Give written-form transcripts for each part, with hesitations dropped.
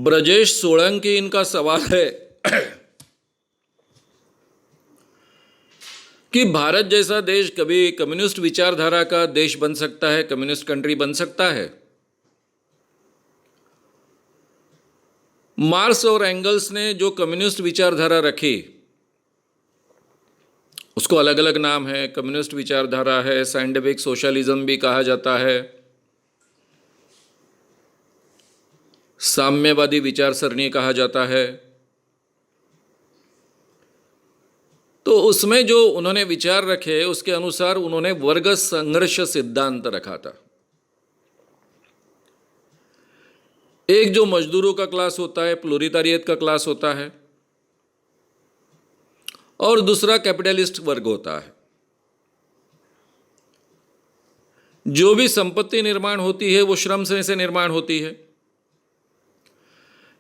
ब्रजेश सोलंकी, इनका सवाल है कि भारत जैसा देश कभी कम्युनिस्ट विचारधारा का देश बन सकता है, कम्युनिस्ट कंट्री बन सकता है? मार्क्स और एंगल्स ने जो कम्युनिस्ट विचारधारा रखी उसको अलग अलग नाम है। कम्युनिस्ट विचारधारा है, साइंटिफिक सोशलिज्म भी कहा जाता है, साम्यवादी विचार सरणी कहा जाता है। तो उसमें जो उन्होंने विचार रखे उसके अनुसार उन्होंने वर्ग संघर्ष सिद्धांत रखा था। एक जो मजदूरों का क्लास होता है, प्लोरिटारियत का क्लास होता है, और दूसरा कैपिटलिस्ट वर्ग होता है। जो भी संपत्ति निर्माण होती है वो श्रम से निर्माण होती है,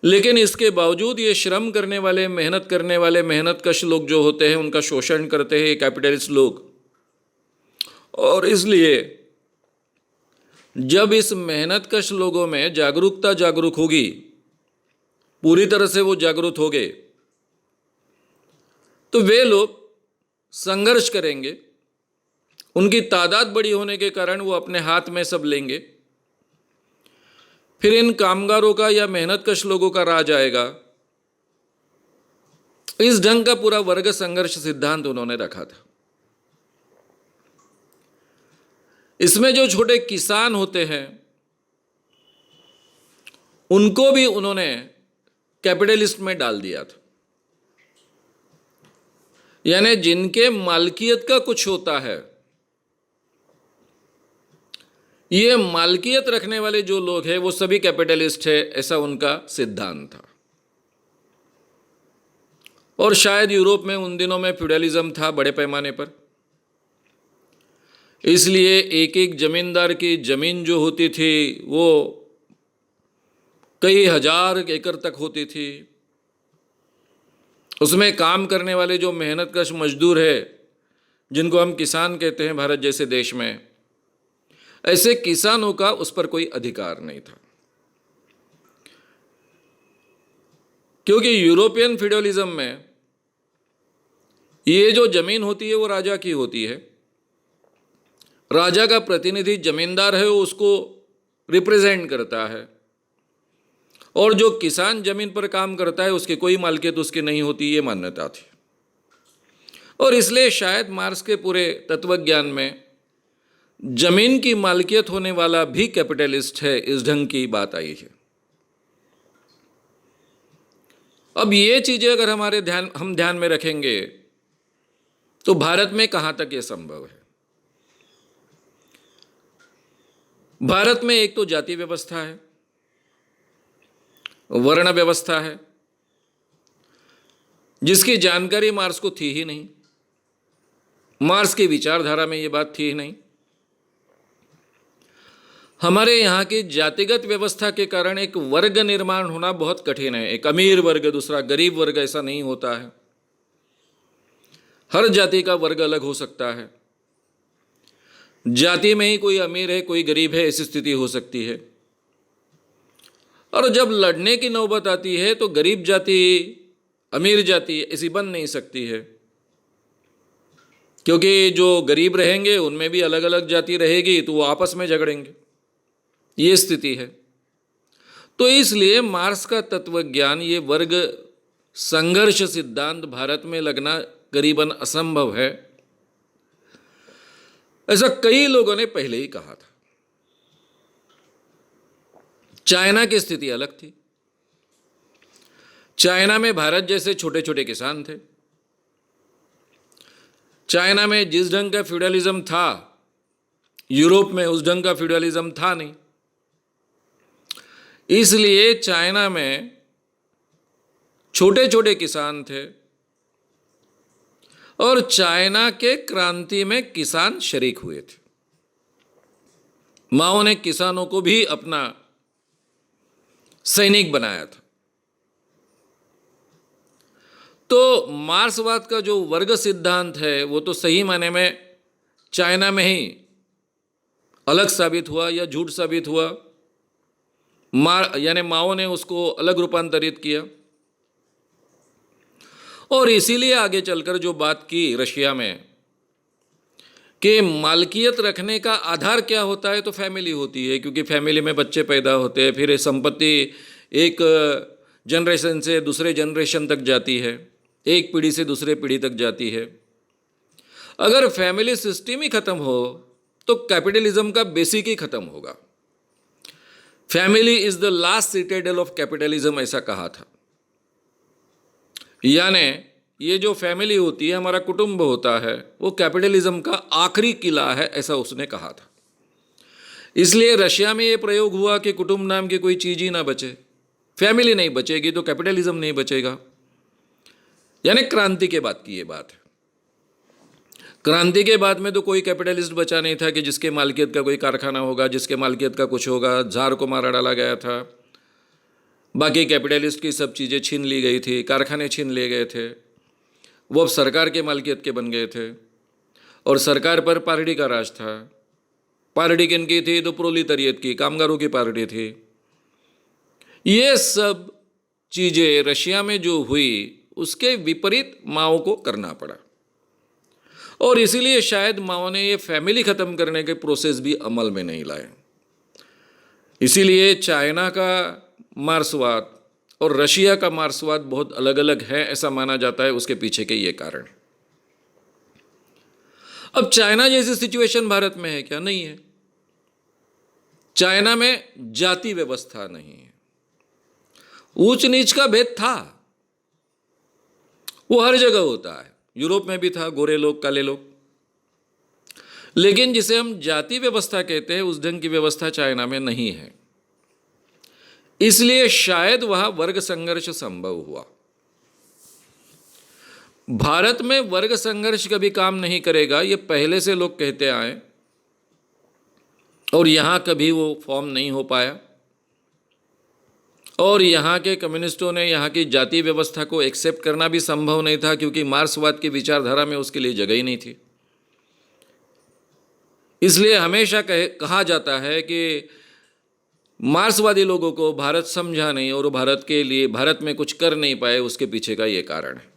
लेकिन इसके बावजूद ये श्रम करने वाले, मेहनत करने वाले, मेहनतकश लोग जो होते हैं उनका शोषण करते हैं कैपिटलिस्ट लोग। और इसलिए जब इस मेहनतकश लोगों में जागरूक होगी, पूरी तरह से वो जागरूक हो गए, तो वे लोग संघर्ष करेंगे। उनकी तादाद बड़ी होने के कारण वो अपने हाथ में सब लेंगे। फिर इन कामगारों का या मेहनतकश लोगों का राज आएगा। इस ढंग का पूरा वर्ग संघर्ष सिद्धांत उन्होंने रखा था। इसमें जो छोटे किसान होते हैं उनको भी उन्होंने कैपिटलिस्ट में डाल दिया था। यानी जिनके मालकियत का कुछ होता है, ये मालकियत रखने वाले जो लोग हैं वो सभी कैपिटलिस्ट है, ऐसा उनका सिद्धांत था। और शायद यूरोप में उन दिनों में फ्यूडलिज्म था बड़े पैमाने पर, इसलिए एक एक जमींदार की जमीन जो होती थी वो कई हजार एकड़ तक होती थी। उसमें काम करने वाले जो मेहनतकश मजदूर है, जिनको हम किसान कहते हैं भारत जैसे देश में, ऐसे किसानों का उस पर कोई अधिकार नहीं था। क्योंकि यूरोपियन फ्यूडलिज्म में ये जो जमीन होती है वो राजा की होती है। राजा का प्रतिनिधि जमींदार है, वो उसको रिप्रेजेंट करता है, और जो किसान जमीन पर काम करता है उसकी कोई मालकियत उसकी नहीं होती, ये मान्यता थी। और इसलिए शायद मार्क्स के पूरे तत्वज्ञान में जमीन की मालकियत होने वाला भी कैपिटलिस्ट है, इस ढंग की बात आई है। अब ये चीजें अगर हम ध्यान में रखेंगे तो भारत में कहां तक ये संभव है? भारत में एक तो जाति व्यवस्था है, वर्ण व्यवस्था है, जिसकी जानकारी मार्क्स को थी ही नहीं। मार्क्स की विचारधारा में ये बात थी ही नहीं। हमारे यहाँ की जातिगत व्यवस्था के कारण एक वर्ग निर्माण होना बहुत कठिन है। एक अमीर वर्ग, दूसरा गरीब वर्ग, ऐसा नहीं होता है। हर जाति का वर्ग अलग हो सकता है। जाति में ही कोई अमीर है, कोई गरीब है, ऐसी स्थिति हो सकती है। और जब लड़ने की नौबत आती है तो गरीब जाति, अमीर जाति ऐसी बन नहीं सकती है, क्योंकि जो गरीब रहेंगे उनमें भी अलग अलग जाति रहेगी, तो वो आपस में झगड़ेंगे। ये स्थिति है। तो इसलिए मार्क्स का तत्वज्ञान, ये वर्ग संघर्ष सिद्धांत भारत में लगना करीबन असंभव है, ऐसा कई लोगों ने पहले ही कहा था। चाइना की स्थिति अलग थी। चाइना में भारत जैसे छोटे छोटे किसान थे। चाइना में जिस ढंग का फ्यूडलिज्म था, यूरोप में उस ढंग का फ्यूडलिज्म था नहीं। इसलिए चाइना में छोटे छोटे किसान थे, और चाइना के क्रांति में किसान शरीक हुए थे। माओ ने किसानों को भी अपना सैनिक बनाया था। तो मार्क्सवाद का जो वर्ग सिद्धांत है वो तो सही माने में चाइना में ही अलग साबित हुआ या झूठ साबित हुआ, यानी माओ ने उसको अलग रूपांतरित किया। और इसीलिए आगे चलकर जो बात की रशिया में कि मालकियत रखने का आधार क्या होता है, तो फैमिली होती है, क्योंकि फैमिली में बच्चे पैदा होते हैं, फिर संपत्ति एक जनरेशन से दूसरे जनरेशन तक जाती है, एक पीढ़ी से दूसरे पीढ़ी तक जाती है। अगर फैमिली सिस्टम ही खत्म हो तो कैपिटलिज्म का बेसिक ही खत्म होगा। Family is the last Citadel of capitalism, ऐसा कहा था। यानी ये जो फैमिली होती है, हमारा कुटुंब होता है, वो कैपिटलिज्म का आखिरी किला है, ऐसा उसने कहा था। इसलिए रशिया में ये प्रयोग हुआ कि कुटुंब नाम की कोई चीज ही ना बचे। फैमिली नहीं बचेगी तो कैपिटलिज्म नहीं बचेगा। यानी क्रांति के बाद की ये बात है। क्रांति के बाद में तो कोई कैपिटलिस्ट बचा नहीं था कि जिसके मालकियत का कोई कारखाना होगा, जिसके मालकियत का कुछ होगा। जार को मारा डाला गया था, बाकी कैपिटलिस्ट की सब चीज़ें छीन ली गई थी, कारखाने छीन लिए गए थे, वो अब सरकार के मालकियत के बन गए थे। और सरकार पर पार्टी का राज था। पार्टी किनकी थी? तो प्रोलितरियत की, कामगारों की पार्टी थी। ये सब चीज़ें रशिया में जो हुई उसके विपरीत माओ को करना पड़ा। और इसीलिए शायद माओ ने ये फैमिली ख़त्म करने के प्रोसेस भी अमल में नहीं लाए। इसीलिए चाइना का मार्क्सवाद और रशिया का मार्क्सवाद बहुत अलग अलग है, ऐसा माना जाता है। उसके पीछे के ये कारण। अब चाइना जैसी सिचुएशन भारत में है क्या? नहीं है। चाइना में जाति व्यवस्था नहीं है, ऊंच नीच का भेद था, वो हर जगह होता है। यूरोप में भी था, गोरे लोग, काले लोग। लेकिन जिसे हम जाति व्यवस्था कहते हैं, उस ढंग की व्यवस्था चाइना में नहीं है। इसलिए शायद वहां वर्ग संघर्ष संभव हुआ। भारत में वर्ग संघर्ष कभी काम नहीं करेगा, ये पहले से लोग कहते आए, और यहां कभी वो फॉर्म नहीं हो पाया। और यहाँ के कम्युनिस्टों ने यहाँ की जाति व्यवस्था को एक्सेप्ट करना भी संभव नहीं था, क्योंकि मार्क्सवाद की विचारधारा में उसके लिए जगह ही नहीं थी। इसलिए हमेशा कहा जाता है कि मार्क्सवादी लोगों को भारत समझा नहीं और भारत के लिए, भारत में कुछ कर नहीं पाए, उसके पीछे का ये कारण है।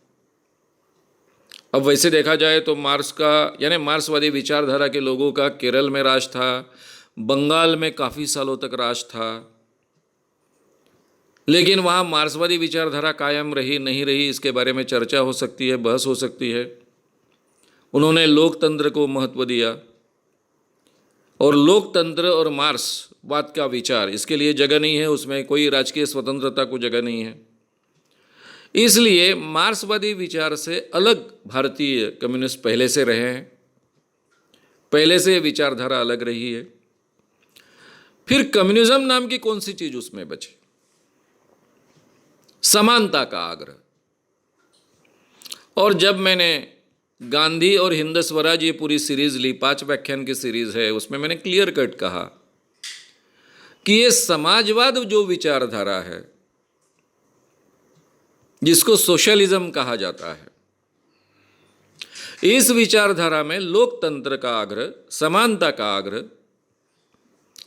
अब वैसे देखा जाए तो मार्क्स का, यानी मार्क्सवादी विचारधारा के लोगों का केरल में राज था, बंगाल में काफ़ी सालों तक राज था। लेकिन वहाँ मार्क्सवादी विचारधारा कायम रही नहीं रही, इसके बारे में चर्चा हो सकती है, बहस हो सकती है। उन्होंने लोकतंत्र को महत्व दिया, और लोकतंत्र और मार्क्सवाद का विचार, इसके लिए जगह नहीं है, उसमें कोई राजकीय स्वतंत्रता को जगह नहीं है। इसलिए मार्क्सवादी विचार से अलग भारतीय कम्युनिस्ट पहले से रहे हैं, पहले से विचारधारा अलग रही है। फिर कम्युनिज्म नाम की कौन सी चीज़ उसमें बची? समानता का आग्रह। और जब मैंने गांधी और हिंद स्वराज ये पूरी सीरीज ली, 5 व्याख्यान की सीरीज है, उसमें मैंने क्लियर कट कहा कि ये समाजवाद जो विचारधारा है, जिसको सोशलिज्म कहा जाता है, इस विचारधारा में लोकतंत्र का आग्रह, समानता का आग्रह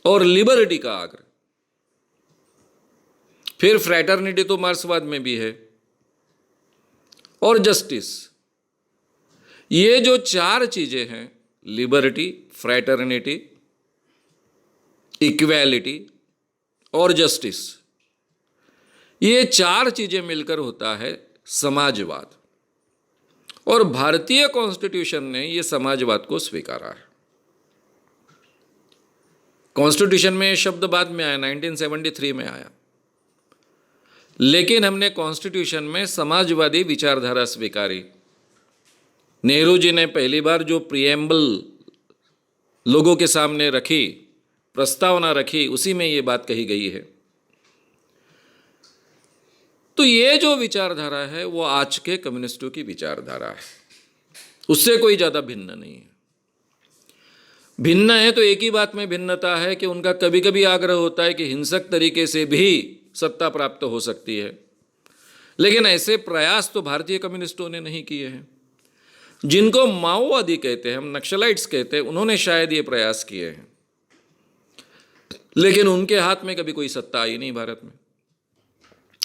और लिबर्टी का आग्रह, फिर फ्रैटर्निटी तो मार्क्सवाद में भी है, और जस्टिस, ये जो 4 चीजें हैं, लिबर्टी, फ्रैटर्निटी, इक्वालिटी और जस्टिस, ये 4 चीजें मिलकर होता है समाजवाद। और भारतीय कॉन्स्टिट्यूशन ने ये समाजवाद को स्वीकारा है। कॉन्स्टिट्यूशन में ये शब्द बाद में आया, 1973 में आया, लेकिन हमने कॉन्स्टिट्यूशन में समाजवादी विचारधारा स्वीकारी। नेहरू जी ने पहली बार जो प्रीएम्बल लोगों के सामने रखी, प्रस्तावना रखी, उसी में ये बात कही गई है। तो ये जो विचारधारा है वो आज के कम्युनिस्टों की विचारधारा है, उससे कोई ज़्यादा भिन्न नहीं है। भिन्न है तो एक ही बात में भिन्नता है कि उनका कभी कभी आग्रह होता है कि हिंसक तरीके से भी सत्ता प्राप्त हो सकती है, लेकिन ऐसे प्रयास तो भारतीय कम्युनिस्टों ने नहीं किए हैं। जिनको माओवादी कहते हैं, हम नक्सलाइट्स कहते हैं, उन्होंने शायद ये प्रयास किए हैं, लेकिन उनके हाथ में कभी कोई सत्ता आई नहीं भारत में।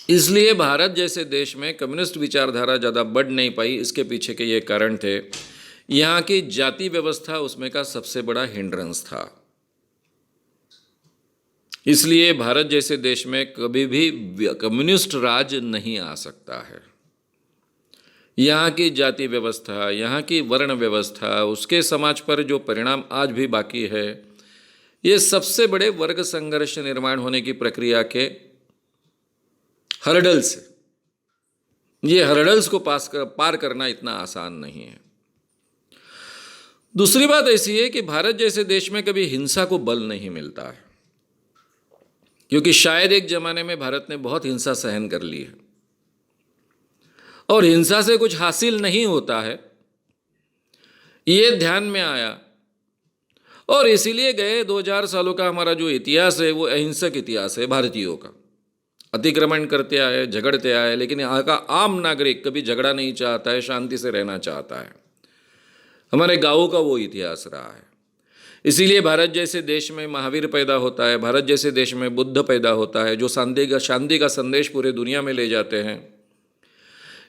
इसलिए भारत जैसे देश में कम्युनिस्ट विचारधारा ज़्यादा बढ़ नहीं पाई। इसके पीछे के ये कारण थे, यहाँ की जाति व्यवस्था उसमें का सबसे बड़ा हिंड्रेंस था। इसलिए भारत जैसे देश में कभी भी कम्युनिस्ट राज नहीं आ सकता है। यहाँ की जाति व्यवस्था, यहाँ की वर्ण व्यवस्था, उसके समाज पर जो परिणाम आज भी बाकी है, ये सबसे बड़े वर्ग संघर्ष निर्माण होने की प्रक्रिया के हर्डल्स है। ये हर्डल्स को पार करना इतना आसान नहीं है। दूसरी बात ऐसी है कि भारत जैसे देश में कभी हिंसा को बल नहीं मिलता है, क्योंकि शायद एक जमाने में भारत ने बहुत हिंसा सहन कर ली है और हिंसा से कुछ हासिल नहीं होता है, ये ध्यान में आया और इसीलिए गए 2000 सालों का हमारा जो इतिहास है वो अहिंसक इतिहास है भारतीयों का। अतिक्रमण करते आए, झगड़ते आए, लेकिन यहाँ का आम नागरिक कभी झगड़ा नहीं चाहता है, शांति से रहना चाहता है। हमारे गाँवों का वो इतिहास रहा है। इसीलिए भारत जैसे देश में महावीर पैदा होता है, भारत जैसे देश में बुद्ध पैदा होता है, जो शांति का संदेश पूरे दुनिया में ले जाते हैं।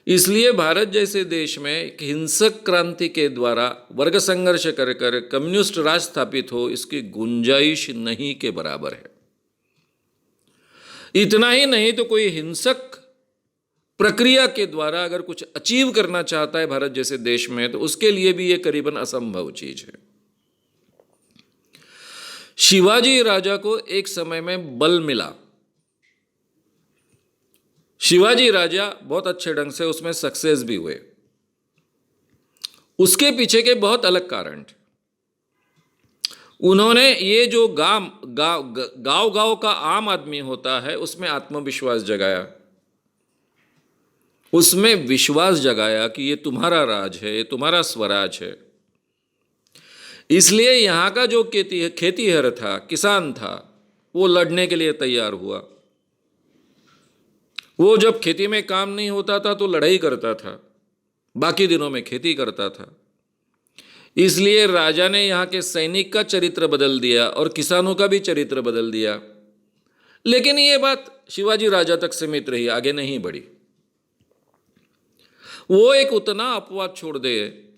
इसलिए भारत जैसे देश में एक हिंसक क्रांति के द्वारा वर्ग संघर्ष कर कर कम्युनिस्ट राज स्थापित हो, इसकी गुंजाइश नहीं के बराबर है। इतना ही नहीं तो कोई हिंसक प्रक्रिया के द्वारा अगर कुछ अचीव करना चाहता है भारत जैसे देश में, तो उसके लिए भी ये करीबन असंभव चीज है। शिवाजी राजा को एक समय में बल मिला। शिवाजी राजा बहुत अच्छे ढंग से उसमें सक्सेस भी हुए। उसके पीछे के बहुत अलग कारण थे। उन्होंने ये जो गांव का आम आदमी होता है उसमें आत्मविश्वास जगाया, उसमें विश्वास जगाया कि ये तुम्हारा राज है, ये तुम्हारा स्वराज है। इसलिए यहाँ का जो खेतीहर था, किसान था, वो लड़ने के लिए तैयार हुआ। वो जब खेती में काम नहीं होता था तो लड़ाई करता था, बाकी दिनों में खेती करता था। इसलिए राजा ने यहाँ के सैनिक का चरित्र बदल दिया और किसानों का भी चरित्र बदल दिया। लेकिन ये बात शिवाजी राजा तक सीमित रही, आगे नहीं बढ़ी। वो एक उतना अपवाद छोड़ दे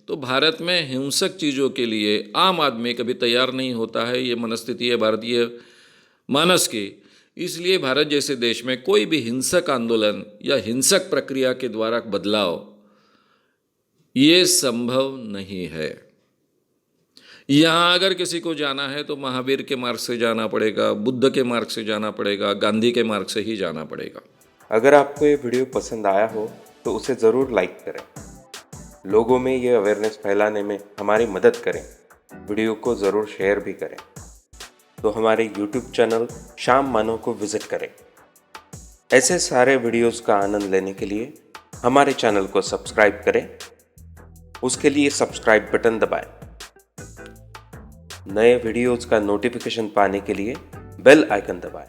तो भारत में हिंसक चीज़ों के लिए आम आदमी कभी तैयार नहीं होता है। ये मनस्थिति है भारतीय मानस की। इसलिए भारत जैसे देश में कोई भी हिंसक आंदोलन या हिंसक प्रक्रिया के द्वारा बदलाव ये संभव नहीं है। यहाँ अगर किसी को जाना है तो महावीर के मार्ग से जाना पड़ेगा, बुद्ध के मार्ग से जाना पड़ेगा, गांधी के मार्ग से ही जाना पड़ेगा। अगर आपको ये वीडियो पसंद आया हो तो उसे ज़रूर लाइक करें, लोगों में ये अवेयरनेस फैलाने में हमारी मदद करें, वीडियो को ज़रूर शेयर भी करें। तो हमारे YouTube चैनल श्याम मानव को विज़िट करें। ऐसे सारे वीडियोस का आनंद लेने के लिए हमारे चैनल को सब्सक्राइब करें, उसके लिए सब्सक्राइब बटन दबाएं। नए वीडियोस का नोटिफिकेशन पाने के लिए बेल आइकन दबाएं।